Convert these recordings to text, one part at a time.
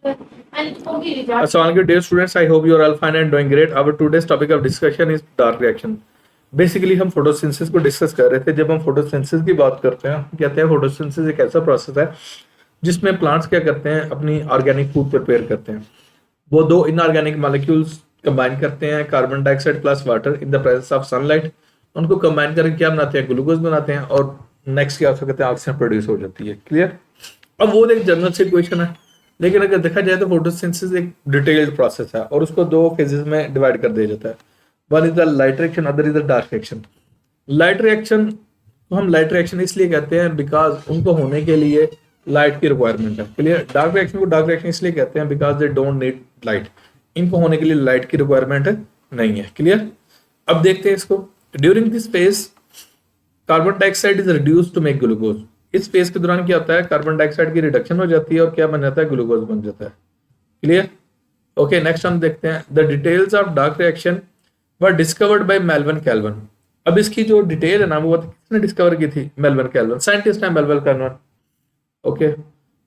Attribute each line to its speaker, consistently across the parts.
Speaker 1: Assalamualaikum dear students, I hope you are all fine and doing great. Our today's topic of discussion is dark reaction. Basically हम photosynthesis को discuss कर रहे थे. जब हम photosynthesis की बात करते हैं, कहते हैं फोटोसिंथेसिस एक ऐसा प्रोसेस है जिसमें प्लांट्स क्या करते हैं, अपनी ऑर्गेनिक फूड प्रिपेयर करते हैं. वो दो इनऑर्गेनिक मॉलिक्यूल्स कंबाइन करते हैं, carbon dioxide plus water in the presence of sunlight. उनको कंबाइन करके क्या बनाते हैं, ग्लूकोज बनाते हैं, और नेक्स्ट क्या हो सकता है, ऑक्सीजन प्रोड्यूस हो जाती है. क्लियर. अब वो एक जनरल सी इक्वेशन है, लेकिन अगर देखा जाए तो फोटोसिंथेसिस एक डिटेल्ड प्रोसेस है और उसको दो फेजेस में डिवाइड कर दिया जाता है. One is the light reaction, other is the dark reaction. Light reaction को हम लाइट रिएक्शन इसलिए कहते हैं बिकॉज उनको होने के लिए लाइट की रिक्वायरमेंट है. क्लियर. डार्क रिएक्शन को डार्क रिएक्शन इसलिए कहते हैं because they don't need light. इनको होने के लिए लाइट की रिक्वायरमेंट नहीं है. क्लियर. अब देखते हैं इसको. During this phase carbon dioxide is reduced to make glucose. इस फेज के दौरान क्या होता है, कार्बन डाइऑक्साइड की रिडक्शन हो जाती है और क्या बन जाता है, ग्लूकोज बन जाता है. क्लियर. ओके, नेक्स्ट हम देखते हैं the details of dark reaction were discovered by Melvin Calvin. अब इसकी जो डिटेल है ना, वो किसने डिस्कवर की थी, मेल्विन कैल्विन. साइंटिस्ट है Melvin Calvin. Okay.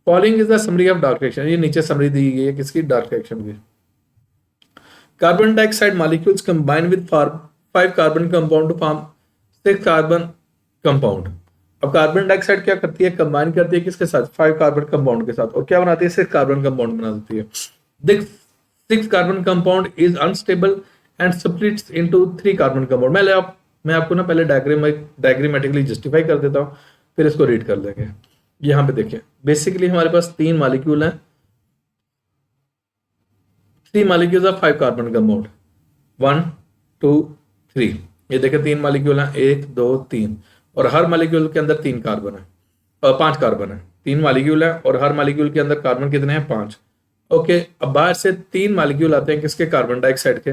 Speaker 1: Following is the summary of dark reaction. ये नीचे समरी दी गई है किसकी, डार्क रिएक्शन की. Carbon dioxide molecules combine with 5 carbon compound to form 6 carbon compound. अब कार्बन डाइऑक्साइड क्या करती है, कंबाइन करती है किसके साथ, 5 कार्बन कंपाउंड के साथ, और क्या बनाती है, 6 कार्बन कंपाउंड बना देती है. This 6 carbon compound is unstable and splits into 3 carbon compound. मैं आपको ना पहले डायग्रामेटिकली जस्टिफाई कर देता हूँ, फिर इसको रीड कर लेंगे. यहाँ पे देखिए, बेसिकली हमारे पास 3 मॉलिक्यूल हैं, 3 मॉलिक्यूल्स ऑफ 5 कार्बन कंपाउंड, 1 2 3. ये देखिए 3 मॉलिक्यूल हैं, 1 2 3, और हर मॉलिक्यूल के अंदर 3 कार्बन है और 5 कार्बन है. 3 मॉलिक्यूल है और हर मॉलिक्यूल के अंदर कार्बन कितने हैं, 5. ओके. अब बाहर से 3 मॉलिक्यूल आते हैं किसके, कार्बन डाइऑक्साइड के.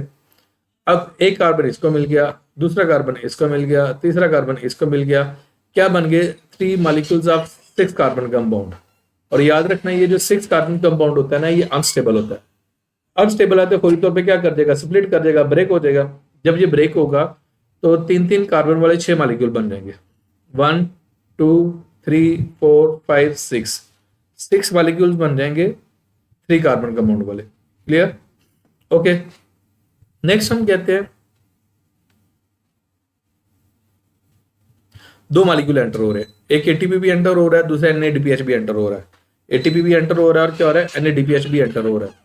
Speaker 1: अब एक कार्बन इसको मिल गया, दूसरा कार्बन इसको मिल गया, तीसरा कार्बन इसको मिल गया. क्या बन गए, 3 मॉलिक्यूल्स ऑफ 6 कार्बन कंपाउंड. और याद रखना, ये जो 6 कार्बन कंपाउंड होता है ना, ये अनस्टेबल होता है. अनस्टेबल है तो फौरी तौर पे क्या कर देगा, स्प्लिट कर देगा, ब्रेक हो जाएगा. जब ये ब्रेक होगा तो 3 कार्बन वाले 6 मॉलिक्यूल बन जाएंगे. 1 2 3 4 5 6 मॉलिक्यूल्स बन जाएंगे 3 कार्बन कंपाउंड वाले. क्लियर. ओके. नेक्स्ट हम कहते हैं 2 मॉलिक्यूल एंटर हो रहे हैं, एक एटीपी भी एंटर हो रहा है, दूसरा एनएडीपीएच भी एंटर हो रहा है. एटीपी भी एंटर हो रहा है और क्या हो रहा है, एनएडीपीएच भी एंटर हो रहा है.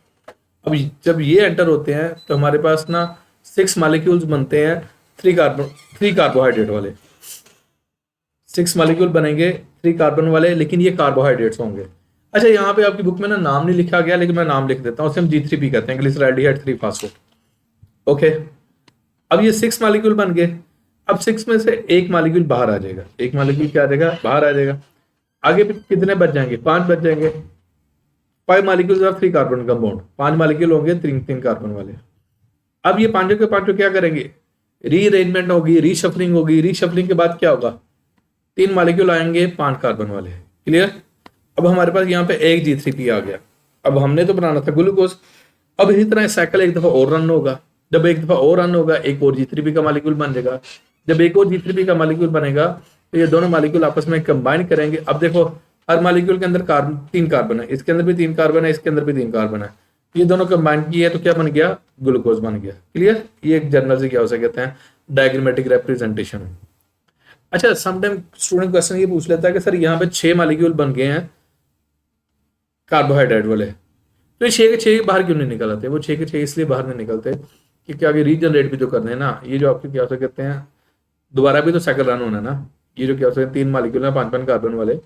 Speaker 1: अब जब ये एंटर होते हैं तो हमारे पास ना 6 मॉलिक्यूल्स बनते हैं 3 कार्बोहाइड्रेट वाले. 6 मॉलिक्यूल बनेंगे 3 कार्बन वाले, लेकिन ये कार्बोहाइड्रेट्स होंगे. अच्छा, यहाँ पे आपकी बुक में ना नाम नहीं लिखा गया, लेकिन मैं नाम लिख देता हूँ. उसे हम G3P कहते हैं, ग्लिसरॉल्डिहाइड 3 फास्फेट. ओके. अब ये 6 मॉलिक्यूल बन गए. अब 6 में से एक मॉलिक्यूल बाहर आ जाएगा. एक मॉलिक्यूल क्या आ जाएगा, बाहर आ जाएगा. आगे कितने बच जाएंगे, 5 बच जाएंगे. 5 molecules of 3 carbon compound, 5 molecule होंगे 3 कार्बन वाले. अब ये पांचों के पांचों क्या करेंगे, रीअरेंजमेंट होगी, रीशफलिंग होगी. रीशफलिंग के बाद क्या होगा, 3 मॉलिक्यूल आएंगे 5 कार्बन वाले. क्लियर. अब हमारे पास यहाँ पे एक G3P आ गया. अब हमने तो बनाना था ग्लूकोज. अब इसी तरह साइकिल एक दफा और रन होगा. जब एक दफा और रन होगा, एक और G3P का मॉलिक्यूल बन जाएगा. जब एक और G3P का मॉलिक्यूल बनेगा तो ये दोनों मॉलिक्यूल आपस में कंबाइन करेंगे. अब देखो, हर मॉलिक्यूल के अंदर 3 कार्बन है, इसके अंदर भी 3 कार्बन है, इसके अंदर भी 3 कार्बन है. ये दोनों कंबाइन किए तो क्या बन गया, ग्लूकोज बन गया. क्लियर. ये एक जनरल से क्या हो सकते हैं, डायग्रामेटिक रिप्रेजेंटेशन है. अच्छा, समटाइम स्टूडेंट क्वेश्चन ये पूछ लेता है कि सर यहाँ पे 6 मॉलिक्यूल बन गए हैं कार्बोहाइड्रेट वाले, तो ये 6 के 6 बाहर क्यों नहीं निकल आते. वो 6 के 6 इसलिए बाहर नहीं निकलते क्योंकि आगे रीजनरेट भी तो करने हैं ना. ये जो आपके क्या हो सकते हैं, दोबारा भी तो साइकिल रन होना है ना. ये जो क्या हो सकते हैं, 3 मॉलिक्यूल है 5 कार्बन वाले,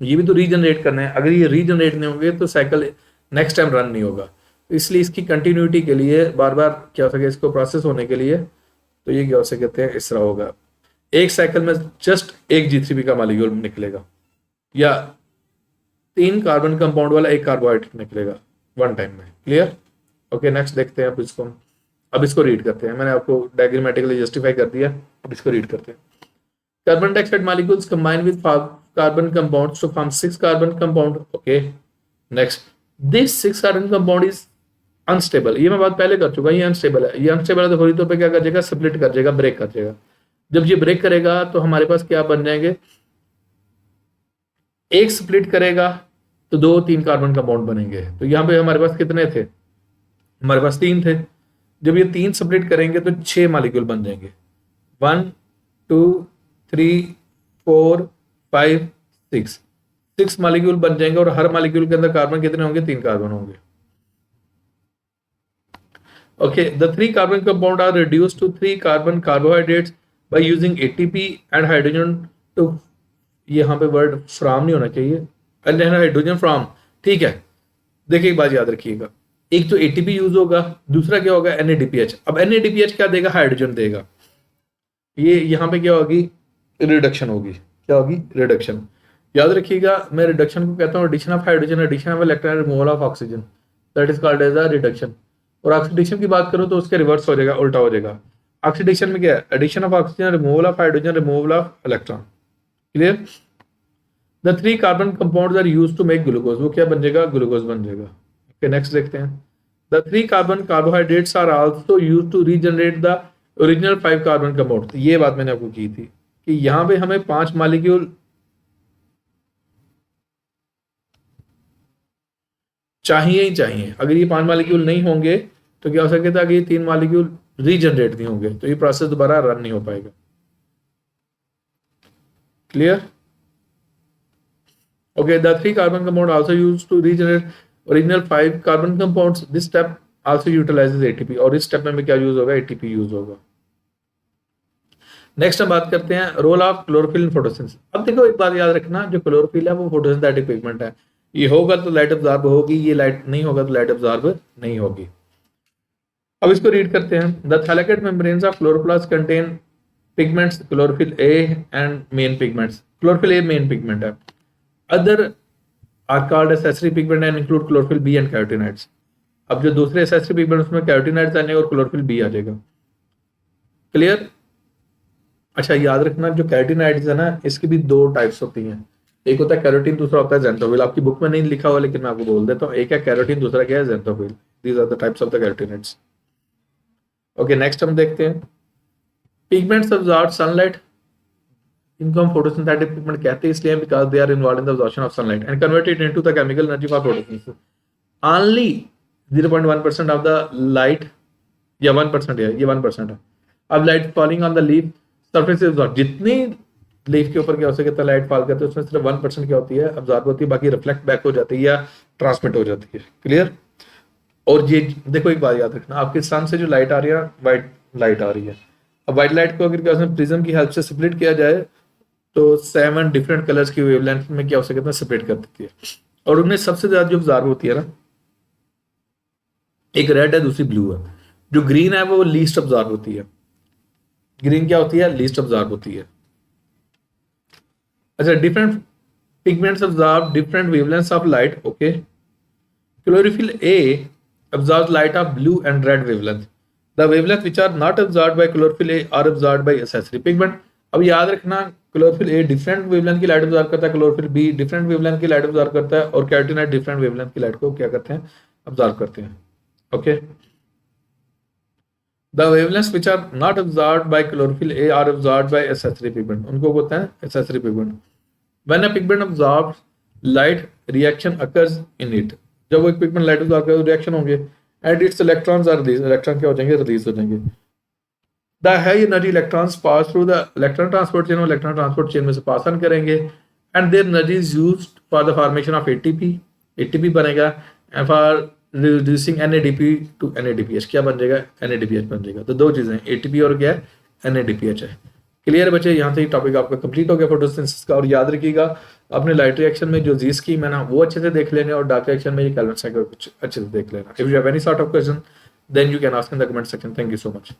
Speaker 1: ये भी तो रीजनरेट करना है. अगर ये रीजनरेट नहीं होंगे तो साइकिल नेक्स्ट टाइम रन नहीं होगा. तो इसलिए इसकी कंटिन्यूटी के लिए बार बार क्या हो सके, इसको प्रोसेस होने के लिए, तो ये क्या हो सकते हैं, इस तरह होगा. एक साइकिल में जस्ट एक G3P का मॉलिक्यूल निकलेगा, या 3 कार्बन कंपाउंड वाला एक कार्बोहाइड्रेट निकलेगा वन टाइम में. क्लियर. ओके. नेक्स्ट देखते हैं. अब इसको रीड करते हैं. मैंने आपको डायग्रामेटिकली जस्टिफाई कर दिया, अब इसको रीड करते हैं. Carbon dioxide molecules combine with carbon compounds to form 6 carbon compound. Okay. Next, this 6 carbon compound is unstable. ये मैं बात पहले कर चुका, ये अनस्टेबल है. ये अनस्टेबल है तो फौरी तौर पे क्या कर जाएगा, स्प्लिट कर जाएगा, ब्रेक कर जाएगा. जब ये ब्रेक करेगा तो हमारे पास क्या बन जाएंगे, एक स्प्लिट करेगा तो 2-3 कार्बन कंपाउंड बनेंगे। तो यहाँ पे हमारे पास कितने थे? हमारे पास 3 थे। जब ये 3 स्प्लिट करेंगे तो 6 मॉलिक्यूल बन जाएंगे। 1 2 3 4 5 6 6 मॉलिक्यूल बन जाएंगे और हर मॉलिक्यूल के अंदर कार्बन कितने होंगे? 3 कार्बन होंगे। Okay, the 3 carbon compound are reduced to 3 carbon carbohydrates by using ATP and hydrogen to, यहाँ पे वर्ड फ्राम नहीं होना चाहिए, and हाइड्रोजन फ्राम, ठीक है। देखिए एक बात याद रखिएगा, एक तो ATP यूज होगा, दूसरा क्या होगा? NADPH। अब NADPH क्या देगा? हाइड्रोजन देगा। ये यहाँ पे क्या होगी? रिडक्शन होगी। क्या होगी? रिडक्शन। याद रखिएगा, मैं रिडक्शन को कहता हूँ addition of hydrogen, addition of electron, removal of oxygen, that is called as a reduction. और ऑक्सीडेशन की बात करो तो उसके रिवर्स हो जाएगा, उल्टा हो जाएगा। ऑक्सीडेशन में क्या है? Addition of oxygen, removal of hydrogen, removal of electron. Clear? The 3 carbon compounds are used to make glucose. वो क्या बन जाएगा? ग्लूकोज बन जाएगा। ओके, नेक्स्ट देखते हैं। The 3 carbon carbohydrates are also used to regenerate the original 5 carbon compound. ये बात मैंने आपको की थी कि यहाँ पे हमें 5 मॉलिक्यूल चाहिए ही चाहिए। अगर ये 5 मॉलिक्यूल नहीं होंगे तो क्या हो सकता है कि ये 3 मॉलिक्यूल रीजनरेट नहीं होंगे, तो ये प्रोसेस दोबारा रन नहीं हो पाएगा। Clear? Okay, the 3 carbon compound also used to regenerate original 5 carbon compounds. This step also utilises ATP. और इस स्टेप में क्या यूज होगा? एटीपी यूज होगा। नेक्स्ट हम बात करते हैं role of chlorophyll in photosynthesis. अब देखो एक बात याद रखना, जो क्लोरोफिल है वो फोटोसिंथेटिक पिगमेंट है। ये होगा तो लाइट अब्जॉर्ब होगी, ये लाइट नहीं होगा तो लाइट अब्जॉर्ब नहीं होगी। अब इसको रीड करते हैं। The thylakoid membranes of chloroplast contain pigments chlorophyll A and main pigments. Chlorophyll A main pigment है। Other are called accessory pigment and include chlorophyll B and carotenoids. अब जो दूसरे एक्सेसरी पिगमेंट उसमें कैरोटीनॉइड्स आने और chlorophyll B आ जाएगा। Clear? अच्छा, याद रखना जो कैरोटीनॉइड्स है ना, इसकी भी 2 टाइप्स होती हैं। एक होता है कैरोटीन, दूसरा होता है ज़ैंथोफिल। आपकी बुक में नहीं लिखा हुआ लेकिन मैं आपको बोल देता हूँ, एक है कैरोटीन, दूसरा क्या है? Xanthophyll. These are the types of the carotenoids. Okay, next हम देखते हैं पिगमेंट्स अब्सॉर्ब सनलाइट। इनको हम फोटोसिंथेटिक पिगमेंट कहते हैं इसलिए because they are involve in the absorption of sunlight and converted into the chemical energy for photosynthesis. Only 0.1% of the light, या 1% है, ये 1% है। अब light falling on the leaf surface absorb, जितनी लीफ के ऊपर क्या हो सकता है लाइट फॉल करते हैं उसमें सिर्फ 1% क्या होती है? अब्सॉर्ब होती है, बाकी रिफ्लेक्ट बैक हो जाती है या ट्रांसमिट हो जाती है। क्लियर? और ये देखो एक बात याद रखना, आपके सन से जो लाइट आ रही है व्हाइट लाइट आ रही है। अब व्हाइट लाइट को अगर क्या प्रिज्म की हेल्प से स्प्लिट किया जाए तो 7 डिफरेंट कलर्स की वेवलेंथ में क्या हो सकता है? स्प्लिट कर देती है। और उनमें सबसे ज्यादा जो अब्सॉर्ब होती है ना, एक रेड है, दूसरी ब्लू है। जो ग्रीन है वो लीस्ट अब्सॉर्ब होती है। ग्रीन क्या होती है? लीस्ट अब्सॉर्ब होती है। अच्छा, different pigments absorb different wavelengths of light. Okay, chlorophyll A absorbs light of blue and red wavelength. The wavelength which are not absorbed by chlorophyll A are absorbed by accessory pigment. अब याद रखना, chlorophyll A different wavelength की light absorb करता है, chlorophyll B different wavelength की light absorb करता है, और कैरोटीनॉइड डिफरेंट वेवलेंथ की लाइट को क्या करते हैं? अब्सॉर्ब करते हैं। Okay, the wavelengths which are not absorbed by chlorophyll A are absorbed by accessory pigment. उनको बोलते हैं accessory pigment. When a pigment absorbs light, reaction occurs in it. जब वो एक पिगमेंट लाइट अब्सॉर्ब करे तो रिएक्शन होंगे and its electrons are release. Electron क्या हो जाएंगे? रिलीज हो जाएंगे। The high energy electrons pass through the electron transport chain. Electron transport chain में से पास ऑन करेंगे and their energy is used for the formation of ATP. ATP बनेगा and for reducing NADP to NADPH. क्या बन जाएगा? NADPH बन जाएगा। तो 2 चीजें, एटीपी और क्या है? एनएडीपीएच है। क्लियर बच्चे? यहाँ से टॉपिक आपका कंप्लीट हो गया फोटोसिंथेसिस का। और याद रखिएगा, अपने लाइट रिएक्शन में जो जी स्कीम है ना वो अच्छे से देख लेने, और डार्क रिएक्शन में ये केल्विन साइकिल कुछ अच्छे से देख लेना। If you have any sort of question then you can ask in the comment section. Thank you so much.